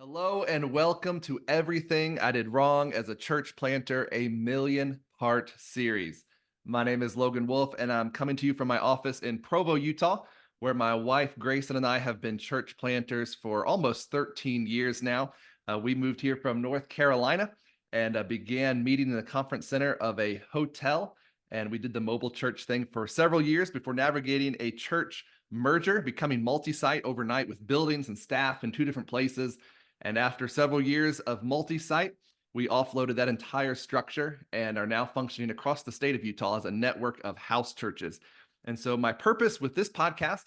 Hello and welcome to Everything I Did Wrong as a Church Planter, a million-part series. My name is Logan Wolf, and I'm coming to you from my office in Provo, Utah, where my wife Grayson and I have been church planters for almost 13 years now. We moved here from North Carolina and began meeting in the conference center of a hotel, and we did the mobile church thing for several years before navigating a church merger, becoming multi-site overnight with buildings and staff in two different places. And after several years of multi-site, we offloaded that entire structure and are now functioning across the state of Utah as a network of house churches. And so my purpose with this podcast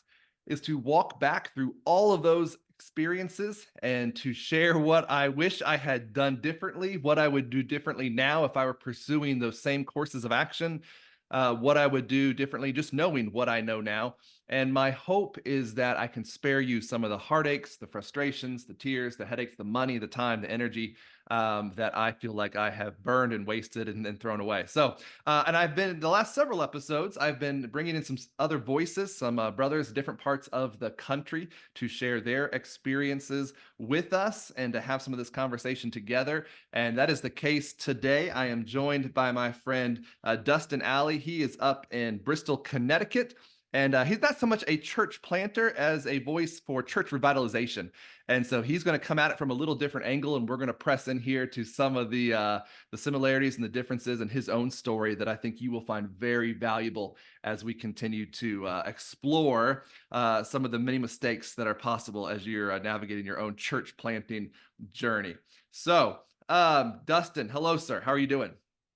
is to walk back through all of those experiences and to share what I wish I had done differently, what I would do differently now if I were pursuing those same courses of action, what I would do differently, just knowing what I know now. And my hope is that I can spare you some of the heartaches, the frustrations, the tears, the headaches, the money, the time, the energy that I feel like I have burned and wasted and thrown away. So, and I've been, the last several episodes, I've been bringing in some other voices, some brothers, different parts of the country to share their experiences with us and to have some of this conversation together. And that is the case today. I am joined by my friend Dustin Alley. He is up in Bristol, Connecticut. And he's not so much a church planter as a voice for church revitalization. And so he's going to come at it from a little different angle, and we're going to press in here to some of the similarities and the differences in his own story that I think you will find very valuable as we continue to explore some of the many mistakes that are possible as you're navigating your own church planting journey. So, Dustin, hello, sir. How are you doing?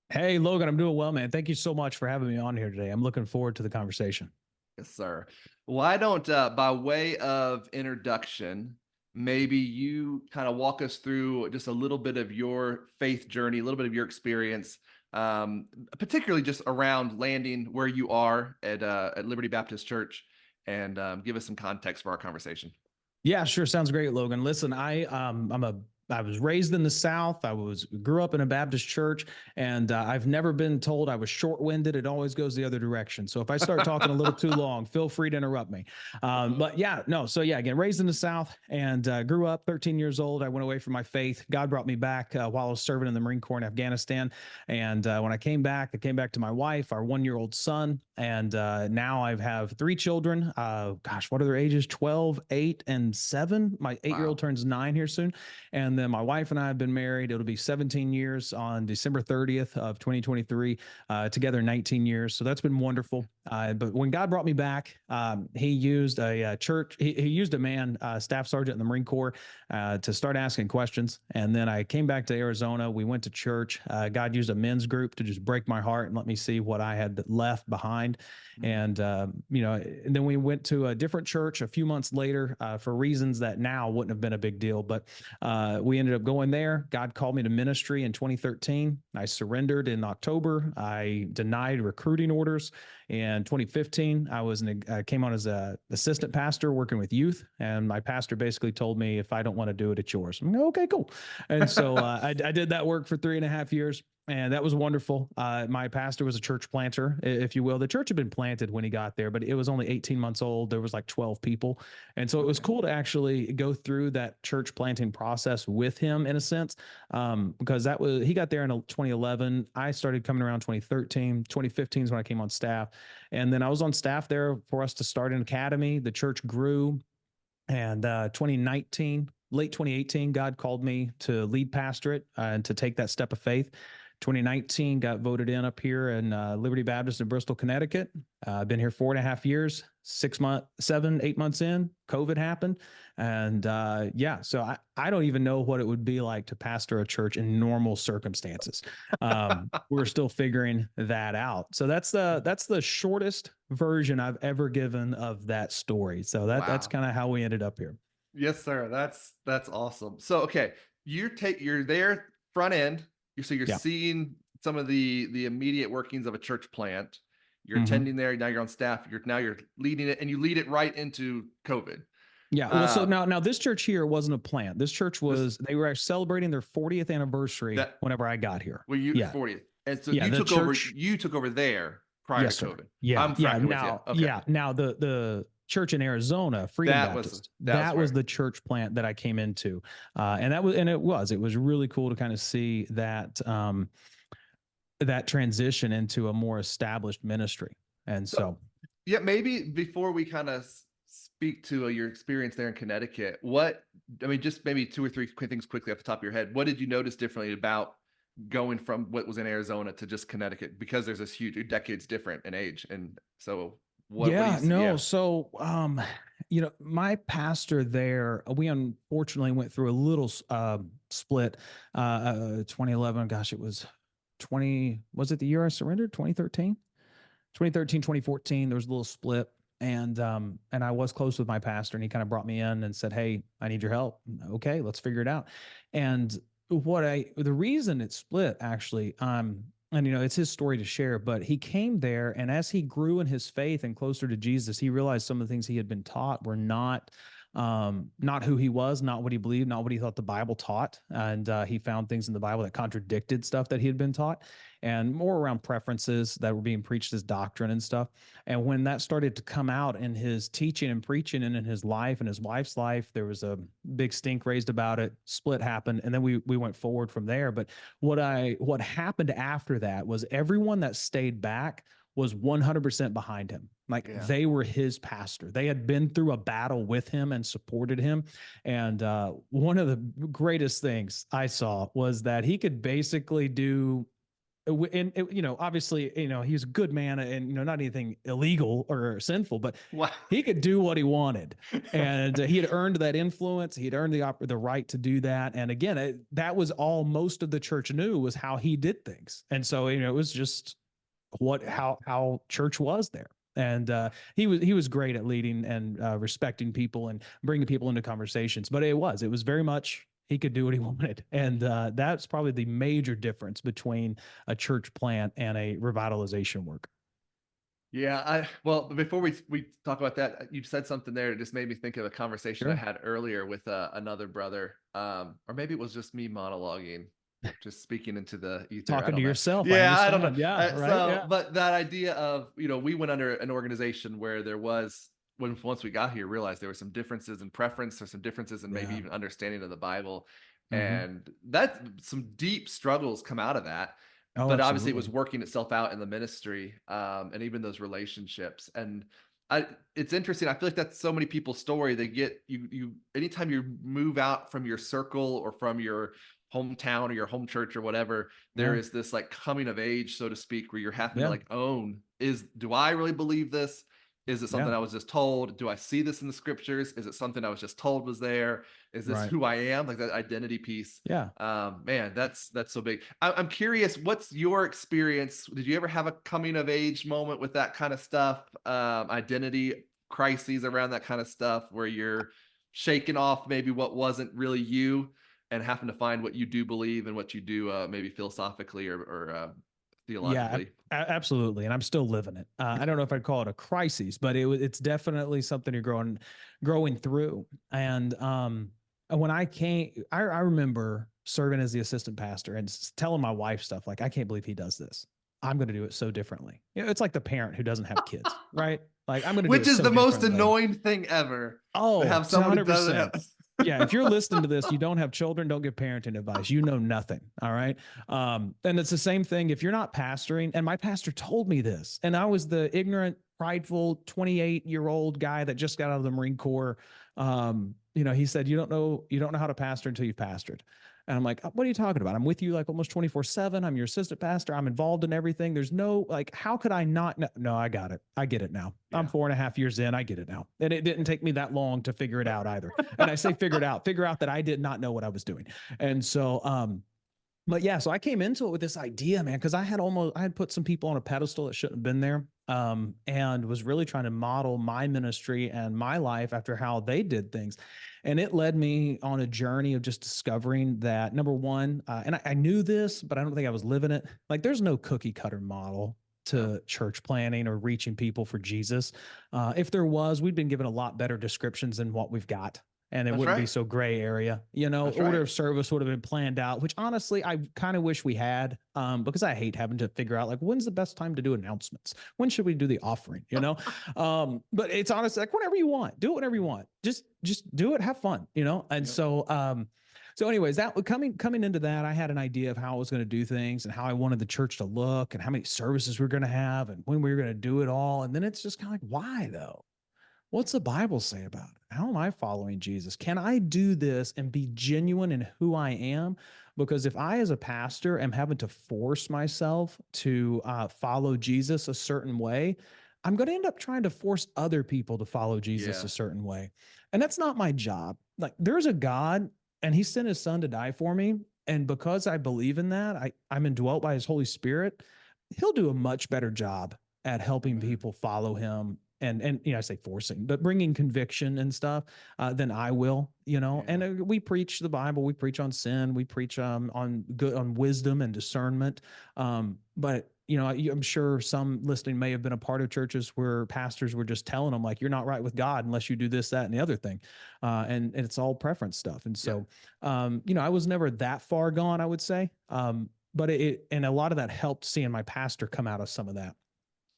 Hey, Logan, I'm doing well, man. Thank you so much for having me on here today. I'm looking forward to the conversation. Yes, sir. Why don't, by way of introduction, maybe you kind of walk us through just a little bit of your faith journey, a little bit of your experience, particularly just around landing where you are at Liberty Baptist Church, and give us some context for our conversation. Yeah, sure. Sounds great, Logan. Listen, I was raised in the South. Grew up in a Baptist church, and I've never been told I was short-winded. It always goes the other direction. So if I start talking a little too long, feel free to interrupt me. But yeah, no. So yeah, again, raised in the South and grew up 13 years old. I went away from my faith. God brought me back while I was serving in the Marine Corps in Afghanistan. And when I came back to my wife, our 1-year-old son, and now I have 3 children. Gosh, what are their ages? 12, 8, and 7. My 8-year-old turns 9 here soon. And then my wife and I have been married. It'll be 17 years on December 30th of 2023, together 19 years. So that's been wonderful. But when God brought me back, he used a church. He used a man, staff sergeant in the Marine Corps, to start asking questions. And then I came back to Arizona. We went to church. God used a men's group to just break my heart and let me see what I had left behind. And, and then we went to a different church a few months later for reasons that now wouldn't have been a big deal. But we ended up going there. God called me to ministry in 2013. I surrendered in October. I denied recruiting orders. In 2015, I came on as an assistant pastor working with youth. And my pastor basically told me, if I don't want to do it, it's yours. I'm like, okay, cool. And so I did that work for 3.5 years. And that was wonderful. My pastor was a church planter, if you will. The church had been planted when he got there, but it was only 18 months old. There was like 12 people. And so it was cool to actually go through that church planting process with him in a sense, because he got there in 2011. I started coming around 2013. 2015 is when I came on staff. And then I was on staff there for us to start an academy. The church grew. And 2019, late 2018, God called me to lead pastorate and to take that step of faith. 2019 got voted in up here in Liberty Baptist in Bristol, Connecticut. I've been here 4.5 years, 8 months in, COVID happened. And so I don't even know what it would be like to pastor a church in normal circumstances. We're still figuring that out. So that's the shortest version I've ever given of that story. So that's kind of how we ended up here. Yes, sir. That's awesome. So, okay, you're there front end. You're seeing some of the immediate workings of a church plant. You're attending there. Now you're on staff. You're leading it, and you lead it right into COVID. Yeah. Well, so now this church here wasn't a plant. This church they were celebrating their 40th anniversary whenever I got here. Well, 40th, and so you took over there prior to COVID. Yeah. I'm tracking with you. Okay. Now the church in Arizona, Freedom That was Baptist. that was That was where. the church plant that I came into. And it was really cool to kind of see that, that transition into a more established ministry. And So so, yeah, maybe before we kind of speak to your experience there in Connecticut, I mean, just maybe two or three quick things quickly off the top of your head. What did you notice differently about going from what was in Arizona to just Connecticut? Because there's this huge decades different in age, and so what do you yeah, see? no. Yeah, So, my pastor there, we unfortunately went through a little split. 2011, gosh, it was was it the year I surrendered? 2013, 2013, 2014. There was a little split. And I was close with my pastor, and he kind of brought me in and said, "Hey, I need your help." Okay, let's figure it out. And the reason it split actually, and it's his story to share, but he came there, and as he grew in his faith and closer to Jesus, he realized some of the things he had been taught were not who he was, not what he believed, not what he thought the Bible taught. And he found things in the Bible that contradicted stuff that he had been taught, and more around preferences that were being preached as doctrine and stuff. And when that started to come out in his teaching and preaching and in his life and his wife's life, there was a big stink raised about it. Split happened, and then we went forward from there. But what happened after that was everyone that stayed back was 100% behind him. Like, yeah. they were his pastor. They had been through a battle with him and supported him. And one of the greatest things I saw was that he could basically do, and obviously, he was a good man, and not anything illegal or sinful, but Wow. he could do what he wanted. And he had earned that influence. He'd earned the right to do that. And again, that was all most of the church knew, was how he did things. And so, it was just how church was there. And he was great at leading and respecting people and bringing people into conversations. But it was very much he could do what he wanted. And that's probably the major difference between a church plant and a revitalization work. Yeah, well, before we talk about that, you said something there that just made me think of a conversation I Sure. had earlier with another brother, or maybe it was just me monologuing, just speaking into the ether. I Talking to don't know. yourself, I Yeah, I don't know. understand. Yeah, right. Yeah. But that idea of, we went under an organization where there was, when once we got here, realized there were some differences in preference, or some differences in maybe Yeah. even understanding of the Bible, Mm-hmm. and that some deep struggles come out of that. Oh, But obviously it was absolutely. working itself out in the ministry, and even those relationships. And it's interesting. I feel like that's so many people's story. They get you anytime you move out from your circle or from your hometown or your home church or whatever, there Yeah. is this like coming of age, so to speak, where you're having to Yeah. like own, do I really believe this? Is it something Yeah. I was just told? Do I see this in the scriptures? Is it something I was just told was there? Is this Right. who I am? Like that identity piece. Yeah. Man, that's so big. I'm curious, what's your experience? Did you ever have a coming of age moment with that kind of stuff? Identity crises around that kind of stuff, where you're shaking off maybe what wasn't really you, and having to find what you do believe and what you do, maybe philosophically or Yeah, theologically. absolutely. And I'm still living it. I don't know if I'd call it a crisis, but it's definitely something you're growing through. And when I came, I remember serving as the assistant pastor and telling my wife stuff like, "I can't believe he does this. I'm going to do it so differently." It's like the parent who doesn't have kids, right? Like, I'm going to do Which it is so the most differently. annoying thing ever, to Oh, have to someone who doesn't 100%. have. Yeah, if you're listening to this, you don't have children, don't give parenting advice. You know nothing. All right. And it's the same thing if you're not pastoring. And my pastor told me this, and I was the ignorant, prideful 28-year-old guy that just got out of the Marine Corps. He said, you don't know how to pastor until you've pastored. And I'm like, "What are you talking about? I'm with you like almost 24/7. I'm your assistant pastor. I'm involved in everything. There's no, like, how could I not know?" No, I got it. I get it now. I'm Yeah. 4.5 years in. I get it now. And it didn't take me that long to figure it out either. And I say figure out that I did not know what I was doing. And so, but yeah, so I came into it with this idea, man, because I had put some people on a pedestal that shouldn't have been there, and was really trying to model my ministry and my life after how they did things. And it led me on a journey of just discovering that, number one, and I knew this, but I don't think I was living it. Like, there's no cookie cutter model No. to church planning or reaching people for Jesus. If there was, we'd been given a lot better descriptions than what we've got. and it That's wouldn't be right. so gray area. That's Order right. of service would have been planned out, which honestly, I kind of wish we had, because I hate having to figure out like, when's the best time to do announcements? When should we do the offering? But it's honestly like whenever you want, do it whenever you want. Just do it, have fun, And Yep. so anyways, that coming into that, I had an idea of how I was going to do things and how I wanted the church to look and how many services we are going to have and when we were going to do it all. And then it's just kind of like, why though? What's the Bible say about it? How am I following Jesus? Can I do this and be genuine in who I am? Because if I, as a pastor, am having to force myself to follow Jesus a certain way, I'm going to end up trying to force other people to follow Jesus Yeah. a certain way. And that's not my job. Like, there's a God, and he sent his son to die for me. And because I believe in that, I'm indwelt by his Holy Spirit. He'll do a much better job at helping Amen. people follow him and I say forcing, but bringing conviction and stuff than I will, Yeah. And we preach the Bible, we preach on sin, we preach on wisdom and discernment. But I'm sure some listening may have been a part of churches where pastors were just telling them like, you're not right with God unless you do this, that, and the other thing, and it's all preference stuff. And so, I was never that far gone, I would say, but and a lot of that helped seeing my pastor come out of some of that.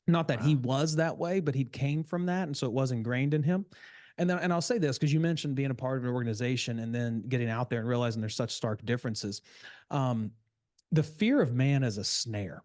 Not that he Wow. was that way, but he came from that. And so it was ingrained in him. And I'll say this, because you mentioned being a part of an organization and then getting out there and realizing there's such stark differences. The fear of man is a snare.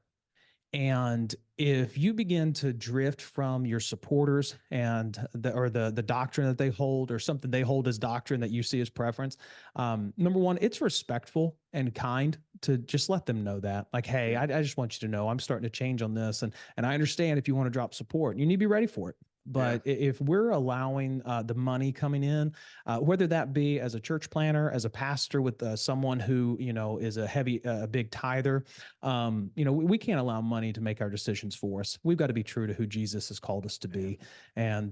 And if you begin to drift from your supporters and the doctrine that they hold or something they hold as doctrine that you see as preference, number one, it's respectful and kind to just let them know that, like, hey, I just want you to know I'm starting to change on this, and I understand if you want to drop support, you need to be ready for it. But if we're allowing the money coming in, whether that be as a church planner, as a pastor with someone who is a big tither, we can't allow money to make our decisions for us. We've got to be true to who Jesus has called us to be, and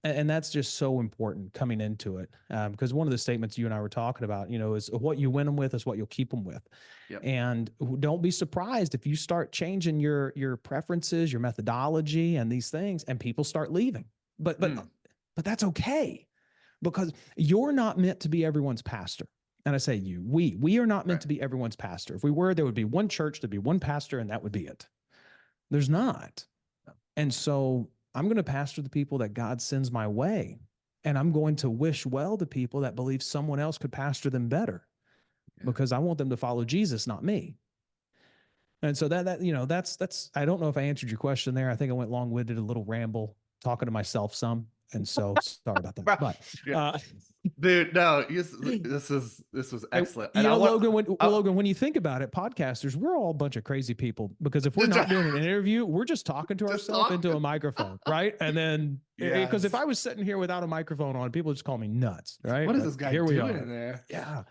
that's just so important coming into it. Because one of the statements you and I were talking about, is what you win them with is what you'll keep them with. Yep. And don't be surprised if you start changing your preferences, your methodology, and these things, and people start leaving. But that's okay, because you're not meant to be everyone's pastor. And I say we are not meant to be everyone's pastor. If we were, there would be one church, there'd be one pastor, and that would be it. There's not. And so I'm going to pastor the people that God sends my way. And I'm going to wish well to people that believe someone else could pastor them better, because I want them to follow Jesus, not me. And so that's I don't know if I answered your question there. I think I went long-winded, a little ramble, talking to myself some. And so sorry about that. But dude, no, this was excellent. And Logan, when you think about it, podcasters, we're all a bunch of crazy people, because if we're not doing an interview, we're just talking to ourselves into a microphone, right? And then because if I was sitting here without a microphone on, people would just call me nuts, right? What is this guy doing in there? Yeah.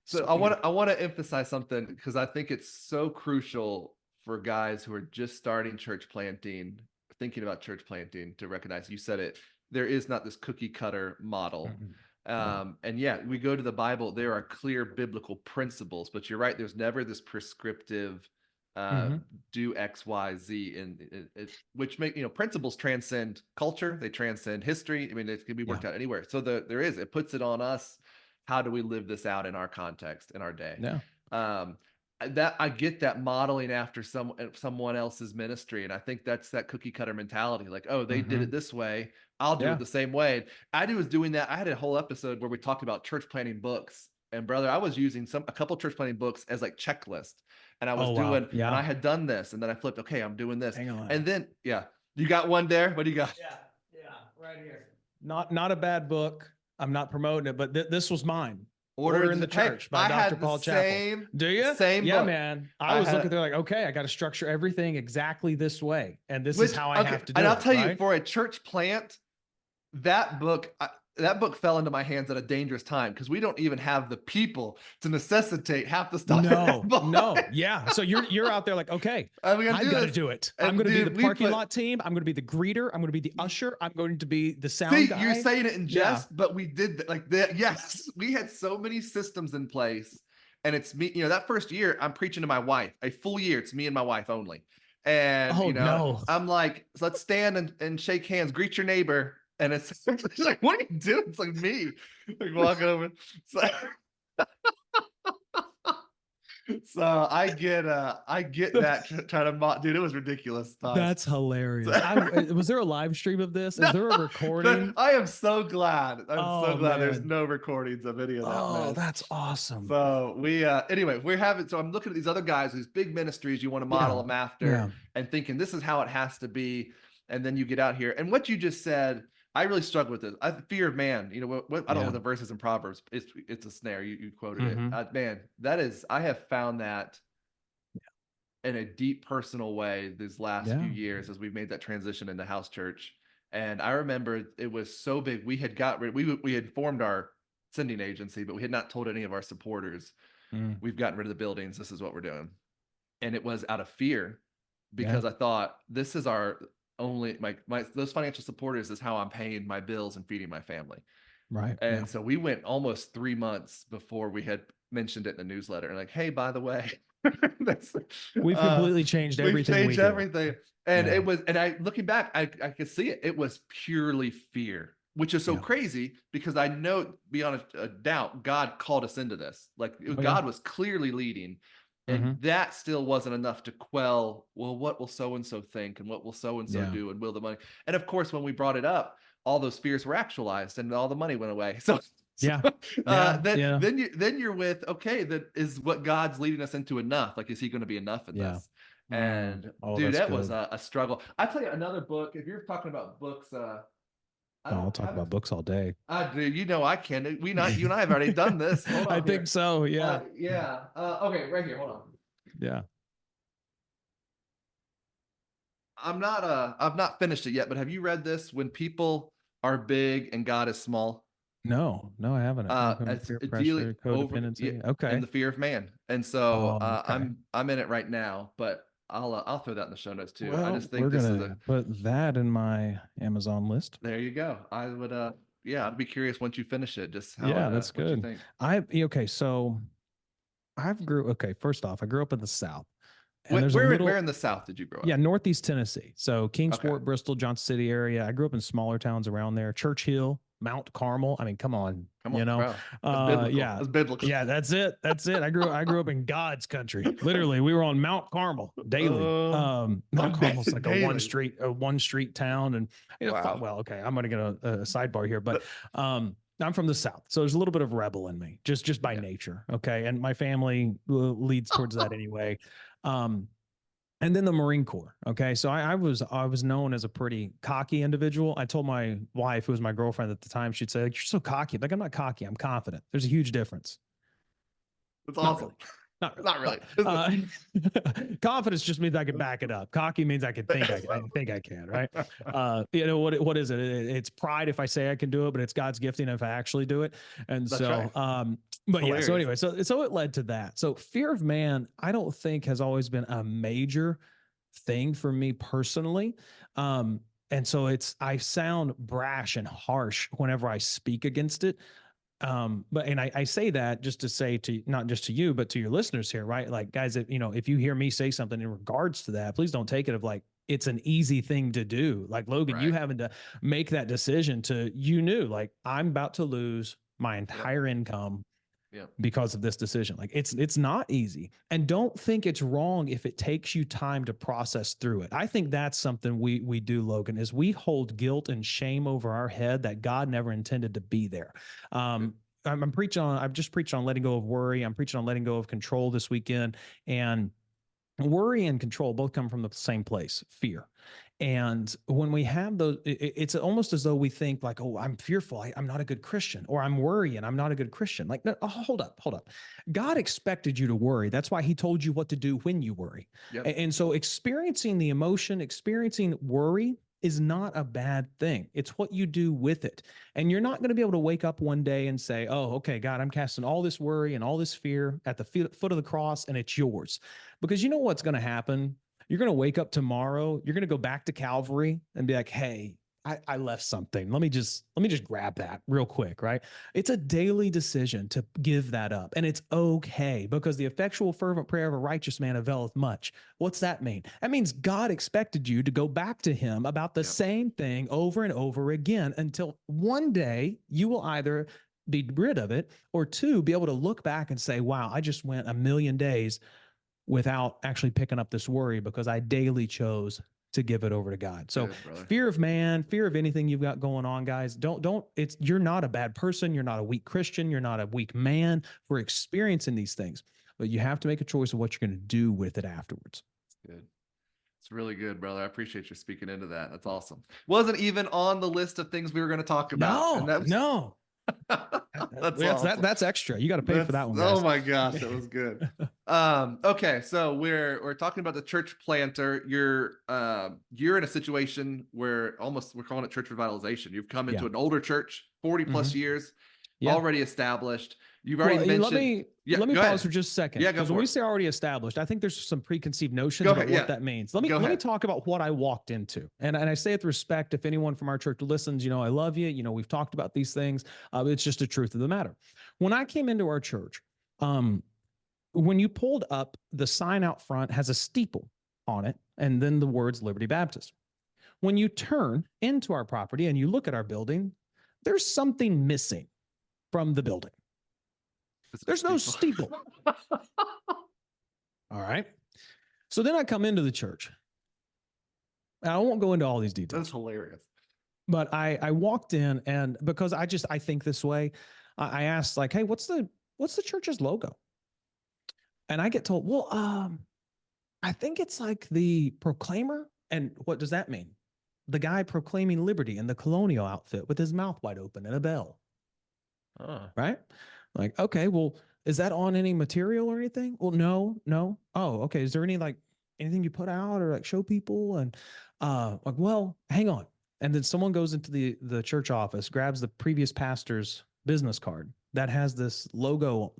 So I want to emphasize something, because I think it's so crucial for guys who are just starting church planting, thinking about church planting, to recognize, you said it, there is not this cookie cutter model. And we go to the Bible, there are clear biblical principles, but you're right, there's never this prescriptive do X, Y, Z, which make, principles transcend culture, they transcend history. I mean, it can be worked out anywhere. So it puts it on us. How do we live this out in our context, in our day? That I get that modeling after someone else's ministry. And I think that's that cookie cutter mentality. Like, oh, they did it this way, I'll do it the same way. I was doing that. I had a whole episode where we talked about church planting books. And brother, I was using a couple church planting books as like checklist. And I was and I had done this. And then I flipped, okay, I'm doing this. Hang on. And then, you got one there? What do you got? Yeah, right here. Not a bad book. I'm not promoting it, but this was mine. Order in the Church by Dr. Paul Chappell. Do you? Same book. Book. Man. I was looking there like, okay, I got to structure everything exactly this way. And this is how I have to do it. And I'll tell you, for a church plant, that book fell into my hands at a dangerous time, because we don't even have the people to necessitate half the stuff. No. Yeah. So you're out there like, okay, I've got to do it. I'm going to be the parking lot team. I'm going to be the greeter. I'm going to be the usher. I'm going to be the sound guy. You're saying it in jest, but we did that. Like that. Yes. We had so many systems in place, and it's me, that first year I'm preaching to my wife, a full year. It's me and my wife only. And, I'm like, let's stand and shake hands, greet your neighbor. And it's like, what are you doing? It's like me, like walking over. So, so I get that trying to mock, dude. It was ridiculous times. That's hilarious. So, Was there a live stream of this? no, Is there a recording? I am so glad. I'm so Oh glad there's man. no recordings of any of that Oh, mess. that's awesome. So we anyway, we're having, so I'm looking at these other guys, these big ministries you want to model Yeah. them after, Yeah. and thinking this is how it has to be. And then you get out here. And what you just said, I really struggle with it. Fear of man, you know, what I don't know what the verses in Proverbs, it's a snare. You quoted it. Man, that is, I have found that in a deep personal way these last few years as we've made that transition into house church. And I remember it was so big. We had we had formed our sending agency, but we had not told any of our supporters, we've gotten rid of the buildings. This is what we're doing. And it was out of fear, because I thought this is our only, those financial supporters is how I'm paying my bills and feeding my family. Right. And so we went almost 3 months before we had mentioned it in the newsletter, and like, hey, by the way, we've completely changed everything. We've changed everything. And it was, and I, looking back, I could see it. It was purely fear, which is so crazy, because I know beyond a doubt, God called us into this. Like God was clearly leading. And that still wasn't enough to quell, well, what will so-and-so think? And what will so-and-so do? And will the money? And of course, when we brought it up, all those fears were actualized and all the money went away. So then you're with, okay, that is what God's leading us into enough. Like, is he going to be enough in this? And dude, that was a struggle. I'll tell you another book. If you're talking about books, I'll talk about books all day. Dude, you know I can. You and I have already done this. Hold on I think so. Yeah. Okay, right here. Hold on. Yeah. I've not finished it yet, but have you read this? When people are big and God is small. No, I haven't. It's Fear, pressure, codependency. Okay. And the fear of man. And so I'm in it right now, but I'll throw that in the show notes too. Well, I just think we're this gonna put that in my Amazon list. There you go. I would I'd be curious once you finish it, just how that's what good. you think. So first off, I grew up in the South. And where in the South did you grow up? Yeah, Northeast Tennessee. So Kingsport, Bristol, Johnson City area. I grew up in smaller towns around there. Church Hill, Mount Carmel. I mean, come on, you know. That's biblical. Yeah, that's it. I grew up in God's country. Literally, we were on Mount Carmel daily. Mount Carmel's like a one street town, and well, okay, I'm gonna get a sidebar here, but I'm from the South, so there's a little bit of rebel in me, just by nature. Okay, and my family leads towards that anyway. And then the Marine Corps. Okay. So I was known as a pretty cocky individual. I told my wife, who was my girlfriend at the time, she'd say, like, you're so cocky. Like, I'm not cocky. I'm confident. There's a huge difference. That's awesome. Not really. Confidence just means I can back it up. Cocky means I can think I can, right? You know, what is it? It's pride if I say I can do it, but it's God's gifting if I actually do it. And that's so, right. But hilarious. So anyway, so it led to that. So fear of man, I don't think has always been a major thing for me personally. And so I sound brash and harsh whenever I speak against it. But I say that just to say to not just to you, but to your listeners here, right? Like, guys, if you hear me say something in regards to that, please don't take it of like it's an easy thing to do. Like, Logan, you having to make that decision you knew, like, I'm about to lose my entire income because of this decision. Like, it's not easy. And don't think it's wrong if it takes you time to process through it. I think that's something we do, Logan, is we hold guilt and shame over our head that God never intended to be there. I've just preached on letting go of worry. I'm preaching on letting go of control this weekend. And worry and control both come from the same place, fear. And when we have those, it's almost as though we think like, oh, I'm fearful, I'm not a good Christian, or I'm worrying, I'm not a good Christian. Like, no, hold up. God expected you to worry. That's why he told you what to do when you worry. Yep. And so experiencing the emotion, experiencing worry is not a bad thing. It's what you do with it. And you're not going to be able to wake up one day and say, oh, okay, God, I'm casting all this worry and all this fear at the foot of the cross, and it's yours. Because you know what's going to happen? You're going to wake up tomorrow. You're going to go back to Calvary and be like, hey, I left something. Let me just grab that real quick, right? It's a daily decision to give that up. And it's okay, because the effectual fervent prayer of a righteous man availeth much. What's that mean? That means God expected you to go back to him about the same thing over and over again, until one day you will either be rid of it, or two, be able to look back and say, wow, I just went a million days without actually picking up this worry, because I daily chose to give it over to God. So fear of man, fear of anything you've got going on, guys, you're not a bad person. You're not a weak Christian. You're not a weak man for experiencing these things, but you have to make a choice of what you're going to do with it afterwards. Good. It's really good, brother. I appreciate you speaking into that. That's awesome. Wasn't even on the list of things we were going to talk about. No. That's awesome. That's extra. You got to pay for that one, guys. Oh my gosh, that was good. Okay, so we're talking about the church planter. You're in a situation where we're calling it church revitalization. You've come into an older church, 40 plus years, already established. You've already mentioned. Let me pause for just a second. Yeah, because when we say already established, I think there's some preconceived notions about what that means. Let me talk about what I walked into, and I say it with respect. If anyone from our church listens, I love you. We've talked about these things. It's just the truth of the matter. When I came into our church, when you pulled up, the sign out front has a steeple on it, and then the words Liberty Baptist. When you turn into our property and you look at our building, there's something missing from the building. There's no steeple. All right. So then I come into the church. I won't go into all these details. That's hilarious. But I walked in, and because I think this way, I asked, like, hey, what's the church's logo? And I get told, well, I think it's like the proclaimer. And what does that mean? The guy proclaiming liberty in the colonial outfit with his mouth wide open and a bell. Right? Like, okay, well, is that on any material or anything? Well, no. Oh, okay. Is there anything you put out or show people? And well, hang on. And then someone goes into the church office, grabs the previous pastor's business card that has this logo.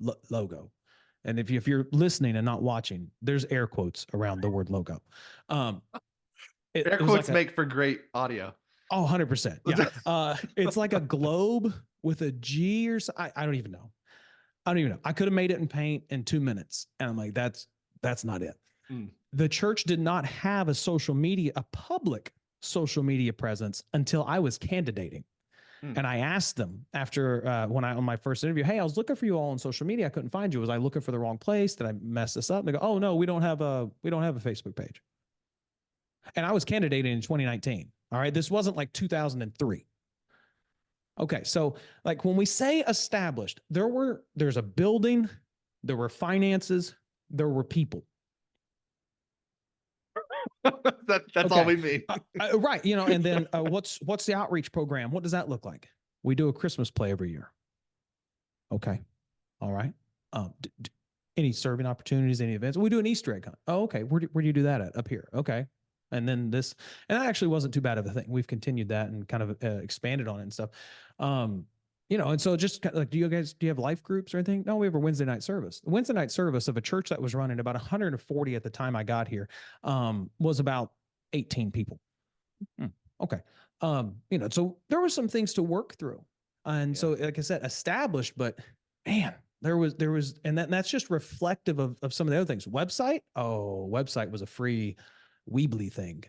And if you're listening and not watching, there's air quotes around the word logo. Air quotes make for great audio. Oh, 100%. Yeah. It's like a globe with a G or something. I don't even know. I could have made it in paint in 2 minutes. And I'm like, that's not it. The church did not have a public social media presence until I was candidating. And I asked them after, on my first interview, hey, I was looking for you all on social media. I couldn't find you. Was I looking for the wrong place? Did I mess this up? And they go, oh no, we don't have a Facebook page. And I was candidating in 2019. All right. This wasn't like 2003. Okay. So when we say established, there's a building, there were finances, there were people. That's all we mean. Right. And then what's the outreach program? What does that look like? We do a Christmas play every year. Okay. All right. Any serving opportunities, any events? We do an Easter egg hunt. Oh, okay. Where do you do that at? Up here. Okay. And then and that actually wasn't too bad of a thing. We've continued that and kind of expanded on it and stuff. And so just do you have life groups or anything? No, we have a Wednesday night service. The Wednesday night service of a church that was running about 140 at the time I got here, was about 18 people. Okay. So there were some things to work through. And so, like I said, established, but man, there was, and that's just reflective of some of the other things. Website was a free Weebly thing.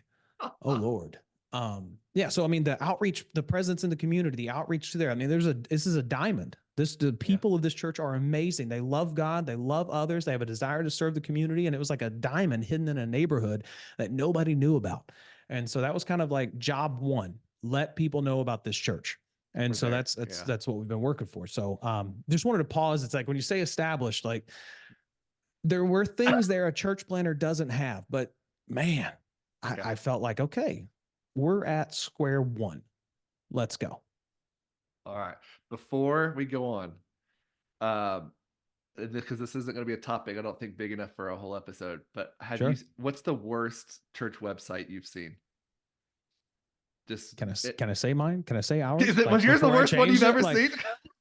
Oh Lord. So, the outreach, the presence in the community, the outreach to there. This is a diamond. The people of this church are amazing. They love God. They love others. They have a desire to serve the community. And it was like a diamond hidden in a neighborhood that nobody knew about. And so that was kind of like job one, let people know about this church. And so that's what we've been working for. So, just wanted to pause. It's like, when you say established, there were things there a church planter doesn't have, but man, I felt like, okay, we're at square one. Let's go. All right. Before we go on, because this isn't going to be a topic, I don't think big enough for a whole episode, but what's the worst church website you've seen? Just can I say mine? Can I say ours? Was yours the worst one you've ever seen?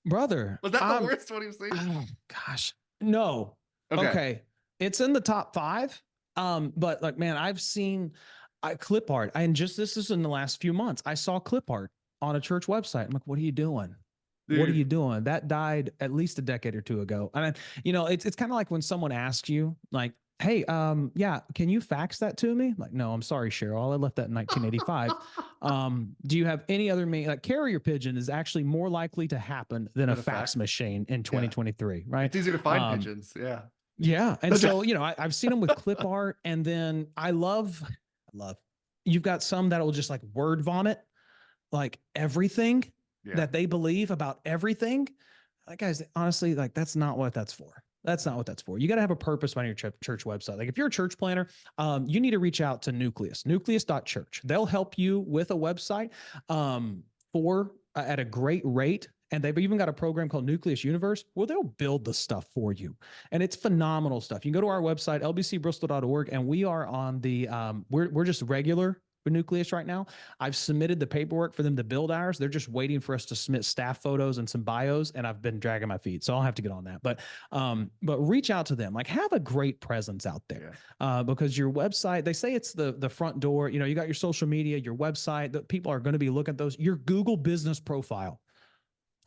Brother. Was that the worst one you've seen? Oh gosh. No. Okay. It's in the top 5. But man, I've seen Clip art. And just this is in the last few months. I saw clip art on a church website. I'm like, what are you doing? What are you Dude. doing? That died at least a decade or two ago. And it's kind of like when someone asks you, like, hey, yeah, can you fax that to me? Like, no, I'm sorry, Cheryl. I left that in 1985. Do you have any other like carrier pigeon is actually more likely to happen than a And a fax fax. machine in Yeah. 2023, right? It's easier to find pigeons. Yeah. Yeah. And so, I've seen them with clip art, and then I love, you've got some that will just like word vomit, like everything Yeah. that they believe about everything. Like, guys, honestly, like that's not what that's for. That's not what that's for. You got to have a purpose on your church website. Like if you're a church planner, you need to reach out to Nucleus, nucleus.church. They'll help you with a website at a great rate. And they've even got a program called Nucleus Universe where they'll build the stuff for you. And it's phenomenal stuff. You can go to our website, lbcbristol.org, and we are on the, we're just regular with Nucleus right now. I've submitted the paperwork for them to build ours. They're just waiting for us to submit staff photos and some bios, and I've been dragging my feet, so I'll have to get on that. But reach out to them. Like, have a great presence out there, because your website, they say it's the front door. You got your social media, your website. That people are going to be looking at those. Your Google business profile.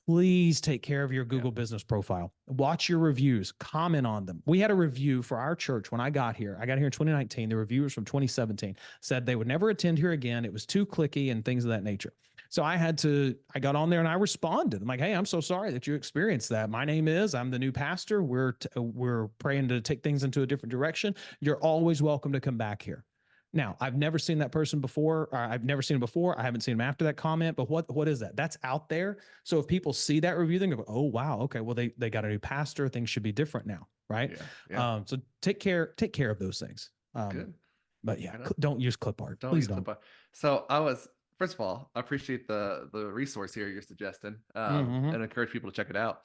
Please take care of your Google business profile. Watch your reviews, comment on them. We had a review for our church when I got here. I got here in 2019. The reviewers from 2017 said they would never attend here again. It was too clicky and things of that nature. So I got on there and I responded. I'm like, hey, I'm so sorry that you experienced that. I'm the new pastor. We're praying to take things into a different direction. You're always welcome to come back here. Now, I've never seen that person before. Or I've never seen him before. I haven't seen him after that comment. But what is that? That's out there. So if people see that review, they go, "Oh wow, okay. Well, they got a new pastor. Things should be different now, right?" So take care of those things. Good. But yeah, don't use clip art. Please don't. Clip art. So first of all, I appreciate the resource here you're suggesting, and encourage people to check it out.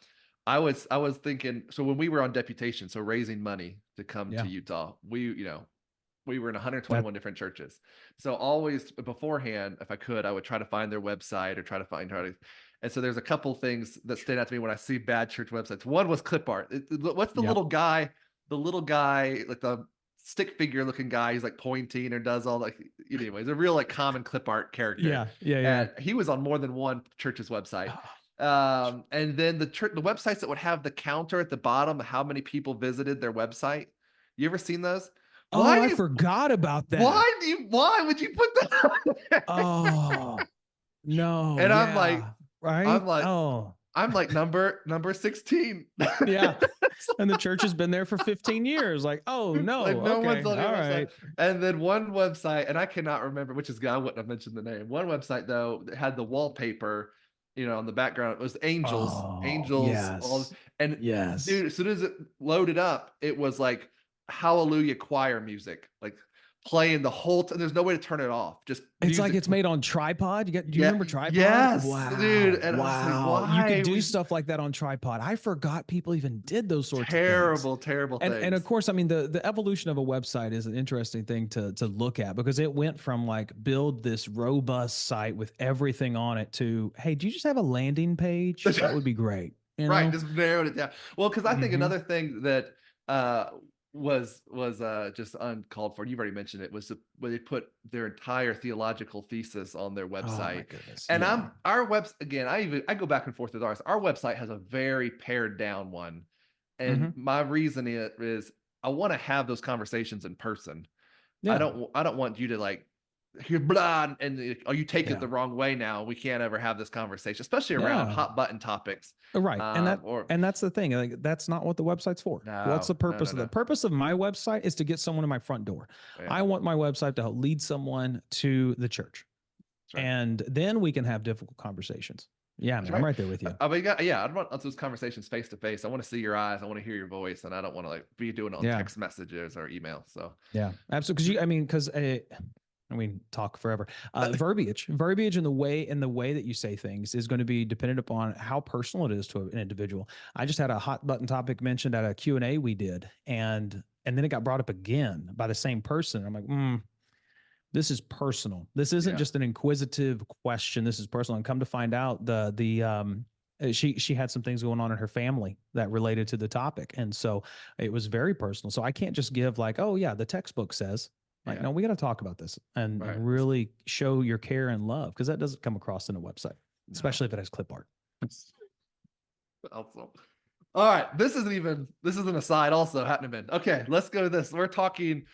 I was thinking, so when we were on deputation, so raising money to come to Utah, we were in 121 different churches. So always beforehand, if I could, I would try to find their website or try to find how to. And so there's a couple things that stand out to me when I see bad church websites. One was clip art. What's the little guy? The little guy, like the stick figure looking guy, he's like pointing or does all like, anyways, a real like common clip art character. And he was on more than one church's website. And then the websites that would have the counter at the bottom, how many people visited their website. You ever seen those? I forgot about that. Why would you put that on there? Oh, no. And I'm like, right? I'm like number 16. Yeah. And the church has been there for 15 years. Like, oh no. Like no one's on your all website. right. And then one website, and I cannot remember which is, I wouldn't have mentioned the name. One website though had the wallpaper, on the background. It was angels. Yes. Dude, as soon as it loaded up, it was like hallelujah choir music, like playing the whole time. There's no way to turn it off. Just it's like it's made on tripod. Do you remember tripod? Yes, wow, dude. And wow. I was like, why? You can do stuff like that on tripod. I forgot people even did those sorts of things. Terrible things. And of course, I mean, the evolution of a website is an interesting thing to look at, because it went from like build this robust site with everything on it to, hey, do you just have a landing page? That would be great. Right, just narrowed it down. Well, because I think another thing that was just uncalled for, and you've already mentioned it, was where they put their entire theological thesis on their website. Oh my goodness. And our website, again, I go back and forth with ours. Our website has a very pared down one, and my reason is I want to have those conversations in person. I don't want you to like hear blah and you take it the wrong way. Now we can't ever have this conversation, especially around hot button topics, right? And that's the thing, like that's not what the website's for. What's the purpose of the purpose of my website is to get someone to my front door. I want my website to help lead someone to the church, and then we can have difficult conversations. Yeah, man, I'm right there with you. I want those conversations face to face. I want to see your eyes. I want to hear your voice, and I don't want to like be doing it on text messages or email. So absolutely. Because talk forever. Verbiage and the way that you say things is going to be dependent upon how personal it is to an individual. I just had a hot button topic mentioned at a Q&A we did, and then it got brought up again by the same person. I'm like, this is personal. This isn't just an inquisitive question. This is personal. And come to find out, she had some things going on in her family that related to the topic, and so it was very personal. So I can't just give like, oh yeah, the textbook says. Like, Yeah. no, we got to talk about this and Right. really show your care and love, because that doesn't come across in a website, No. especially if it has clip art. Awesome. All right. This is an aside also happening. Okay, let's go to this. We're talking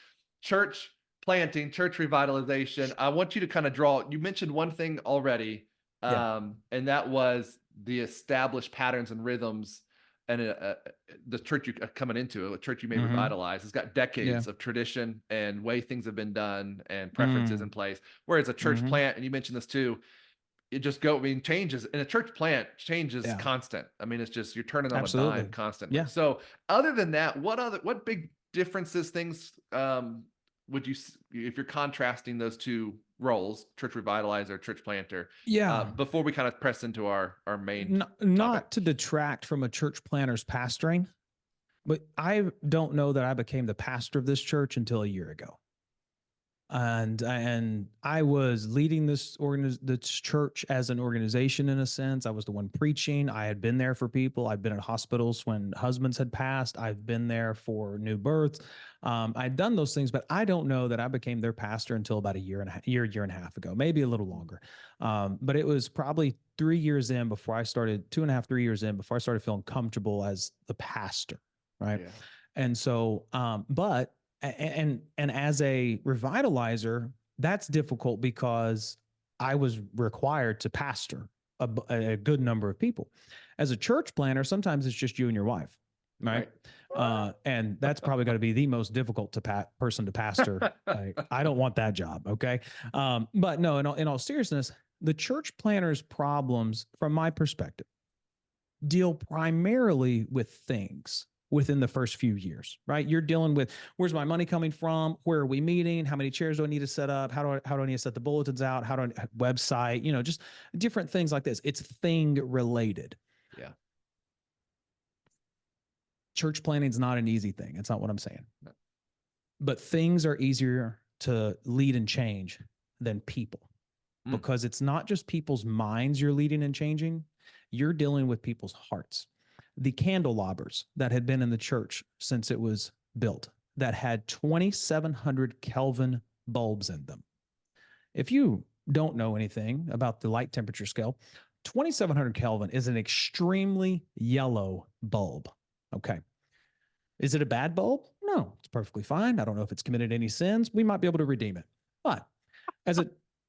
church planting, church revitalization. I want you to kind of you mentioned one thing already, and that was the established patterns and rhythms. And the church you coming into, a church you may revitalize, has got decades of tradition and way things have been done and preferences in place. Whereas a church plant, and you mentioned this too, it just changes. In a church plant, change is constant. I mean, it's just, you're turning on a dime constantly. Yeah. So other than that, what big differences, things, would you, if you're contrasting those two roles, church revitalizer, church planter, before we kind of press into our main not to detract from a church planter's pastoring, but I don't know that I became the pastor of this church until a year ago. And I was leading this church as an organization, in a sense. I was the one preaching. I had been there for people. I'd been at hospitals when husbands had passed. I've been there for new births. I'd done those things, but I don't know that I became their pastor until about a year and a half ago, maybe a little longer. But it was probably 3 years in before I started, 2.5, 3 years in before I started feeling comfortable as the pastor. Right. Yeah. And so, and as a revitalizer, that's difficult because I was required to pastor a good number of people. As a church planter, sometimes it's just you and your wife, right? And that's probably going to be the most difficult person to pastor. I don't want that job, okay? But no, in all seriousness, the church planter's problems, from my perspective, deal primarily with things within the first few years, right? You're dealing with, where's my money coming from? Where are we meeting? How many chairs do I need to set up? How do I need to set the bulletins out? How do I website, just different things like this. It's thing related. Yeah. Church planting is not an easy thing. That's not what I'm saying. No. But things are easier to lead and change than people, because it's not just people's minds you're leading and changing. You're dealing with people's hearts. The candelabras that had been in the church since it was built, that had 2,700 Kelvin bulbs in them. If you don't know anything about the light temperature scale, 2,700 Kelvin is an extremely yellow bulb. Okay. Is it a bad bulb? No, it's perfectly fine. I don't know if it's committed any sins. We might be able to redeem it. But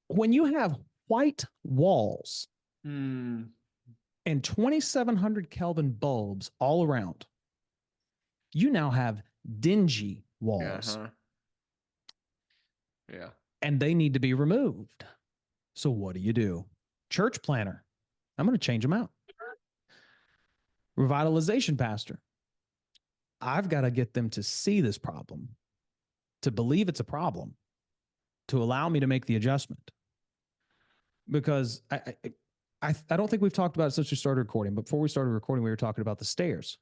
when you have white walls, and 2,700 Kelvin bulbs all around, you now have dingy walls. Yeah. And they need to be removed. So what do? Church planter, I'm going to change them out. Revitalization pastor, I've got to get them to see this problem, to believe it's a problem, to allow me to make the adjustment. Because I don't think we've talked about it since we started recording. But before we started recording, we were talking about the stairs,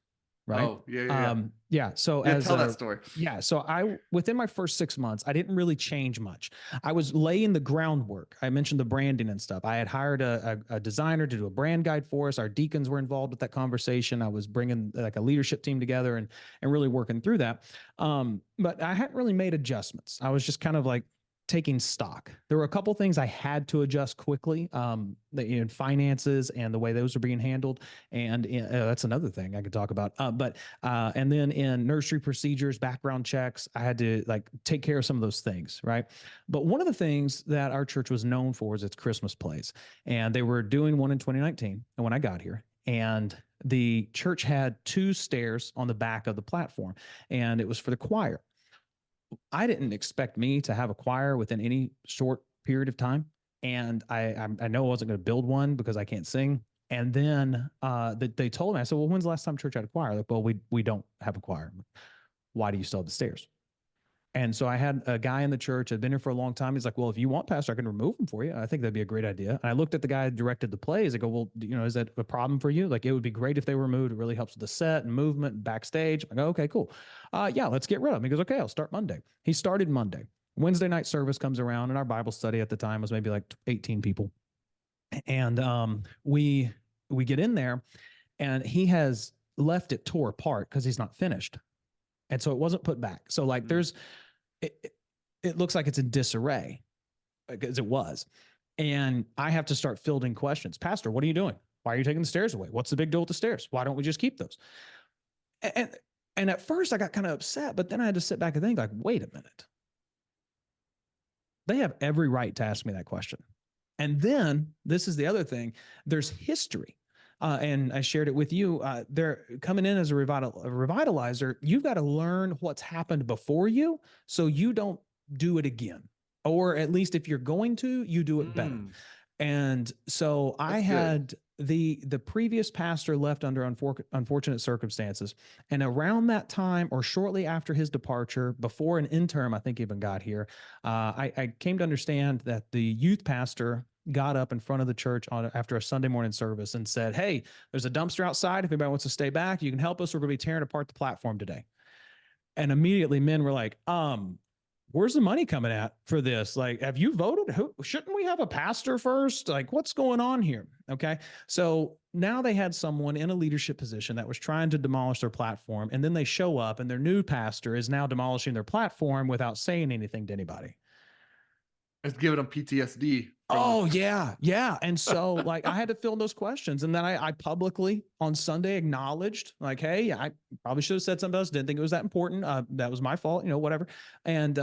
right? Oh, yeah. So tell that story. Yeah. So within my first 6 months, I didn't really change much. I was laying the groundwork. I mentioned the branding and stuff. I had hired a designer to do a brand guide for us. Our deacons were involved with that conversation. I was bringing like a leadership team together and really working through that. But I hadn't really made adjustments. I was just kind of like taking stock. There were a couple things I had to adjust quickly, in finances and the way those are being handled. And that's another thing I could talk about. And then in nursery procedures, background checks, I had to take care of some of those things, right? But one of the things that our church was known for is its Christmas plays. And they were doing one in 2019 and when I got here. And the church had 2 stairs on the back of the platform, and it was for the choir. I didn't expect me to have a choir within any short period of time. And I know I wasn't going to build one because I can't sing. And then they told me, I said, well, when's the last time church had a choir? Like, well, we don't have a choir. Why do you still have the stairs? And so I had a guy in the church, had been here for a long time. He's like, well, if you want, pastor, I can remove them for you. I think that'd be a great idea. And I looked at the guy who directed the plays. I go, well, is that a problem for you? Like, it would be great if they were removed. It really helps with the set and movement and backstage. I go, okay, cool. Yeah, let's get rid of them. He goes, okay, I'll start Monday. He started Monday. Wednesday night service comes around, and our Bible study at the time was maybe like 18 people. And we get in there, and he has left it tore apart because he's not finished. And so it wasn't put back. So there's it looks like it's in disarray, because it was. And I have to start fielding questions. Pastor, what are you doing? Why are you taking the stairs away? What's the big deal with the stairs? Why don't we just keep those? And, and at first I got kind of upset, but then I had to sit back and think, like, wait a minute. They have every right to ask me that question. And then this is the other thing. There's history. And I shared it with you. They're coming in as a revitalizer. You've got to learn what's happened before you so you don't do it again. Or at least if you're going to, you do it better. And so I had the previous pastor left under unfortunate circumstances. And around that time, or shortly after his departure, before an interim, I think even got here, I came to understand that the youth pastor got up in front of the church after a Sunday morning service and said, hey, there's a dumpster outside. If anybody wants to stay back, you can help us. We're going to be tearing apart the platform today. And immediately men were like, where's the money coming at for this? Like, have you voted? Shouldn't we have a pastor first? Like, what's going on here? Okay. So now they had someone in a leadership position that was trying to demolish their platform. And then they show up and their new pastor is now demolishing their platform without saying anything to anybody. It's giving them PTSD. Oh, yeah. Yeah. And so like I had to fill those questions. And then I publicly on Sunday acknowledged like, hey, I probably should have said something else. Didn't think it was that important. That was my fault, whatever. And